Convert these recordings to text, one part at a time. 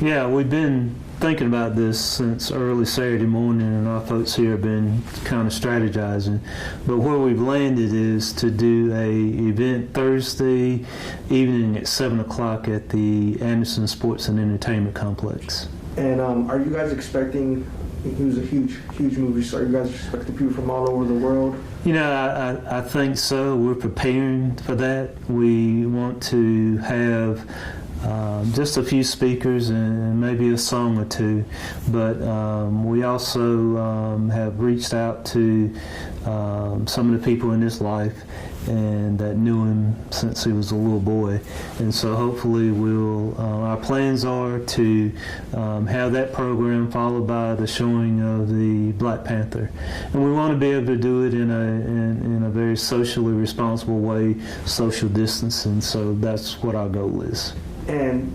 Yeah, we've been thinking about this since early Saturday morning, and our folks here have been kind of strategizing. But where we've landed is to do a event Thursday evening at 7 o'clock at the Anderson Sports and Entertainment Complex. And are you guys expecting, he was a huge movie star, you guys expecting people from all over the world? You know, I think so. We're preparing for that. We want to have just a few speakers and maybe a song or two, but we also have reached out to some of the people in his life and that knew him since he was a little boy, and so hopefully our plans are to have that program followed by the showing of the Black Panther, and we want to be able to do it in a very socially responsible way, social distance, and so that's what our goal is. And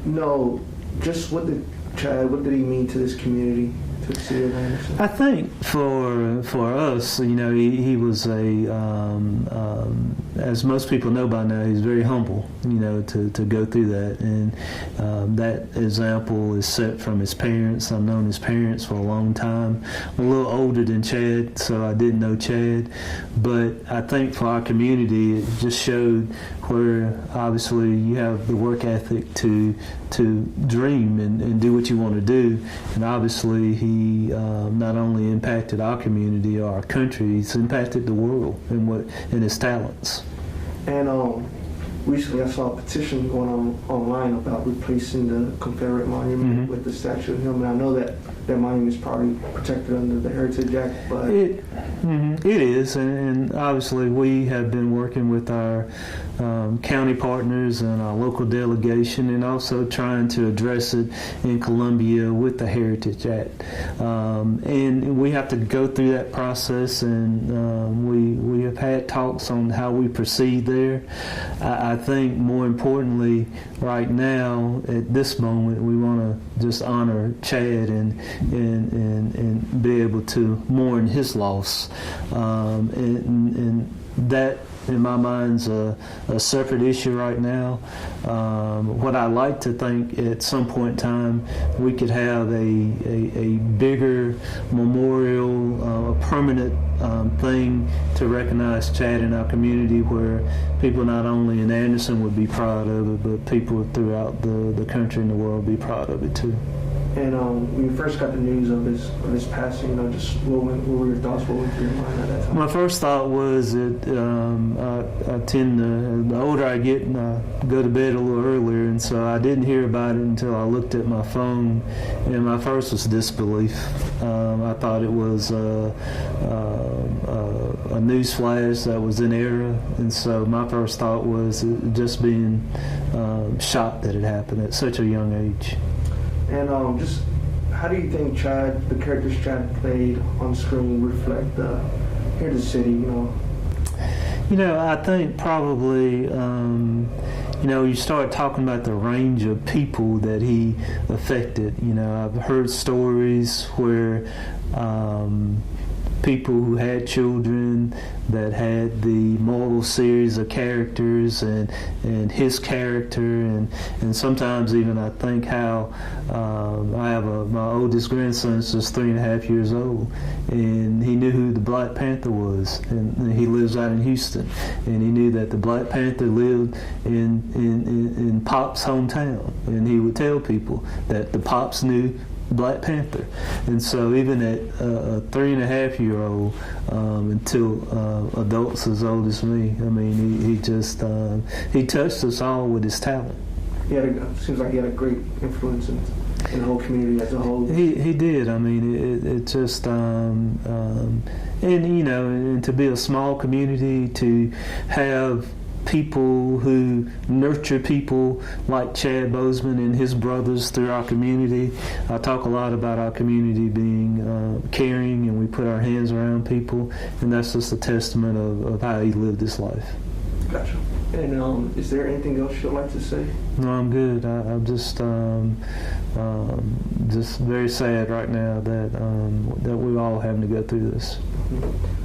just what did he mean to this community, to the city of Anderson? I think for us, you know, he was as most people know by now, he's very humble, you know, to go through that. And that example is set from his parents. I've known his parents for a long time. I'm a little older than Chad, so I didn't know Chad. But I think for our community, it just showed where obviously you have the work ethic to dream and do what you want to do. And obviously he not only impacted our community or our country, he's impacted the world in his talents. And recently I saw a petition going on online about replacing the Confederate monument with the statue of him, and I know that monument is probably protected under the Heritage Act, but it is, and obviously we have been working with our county partners and our local delegation, and also trying to address it in Columbia with the Heritage Act, and we have to go through that process, and we have had talks on how we proceed there. I think more importantly right now at this moment we want to just honor Chad and be able to mourn his loss, and that in my mind's a separate issue right now. What I like to think at some point in time we could have a bigger memorial, a permanent thing to recognize Chad in our community, where people not only in Anderson would be proud of it, but people throughout the country and the world would be proud of it too. And when you first got the news of his passing, you know, just what were your thoughts? What went through your mind at that time? My first thought was that I tend to, the older I get, I go to bed a little earlier, and so I didn't hear about it until I looked at my phone, and my first was disbelief. I thought it was a news flash that was in error, and so my first thought was just being shocked that it happened at such a young age. And just how do you think the characters Chad played on screen reflect here the city, you know? You know, I think probably, you know, you start talking about the range of people that he affected. You know, I've heard stories where people who had children that had the moral series of characters and his character, and sometimes even I think how I have my oldest grandson is just 3.5 years old, and he knew who the Black Panther was, and he lives out in Houston, and he knew that the Black Panther lived in Pop's hometown, and he would tell people that the Pops knew Black Panther. And so even at a 3.5-year-old until adults as old as me, I mean, he just he touched us all with his talent. Seems like he had a great influence in the whole community as a whole. He did. I mean, it just and you know, and to be a small community, to have people who nurture people like Chad Boseman and his brothers through our community. I talk a lot about our community being caring, and we put our hands around people, and that's just a testament of how he lived his life. Gotcha. And is there anything else you'd like to say? No, I'm good. I'm just very sad right now that we're all having to go through this.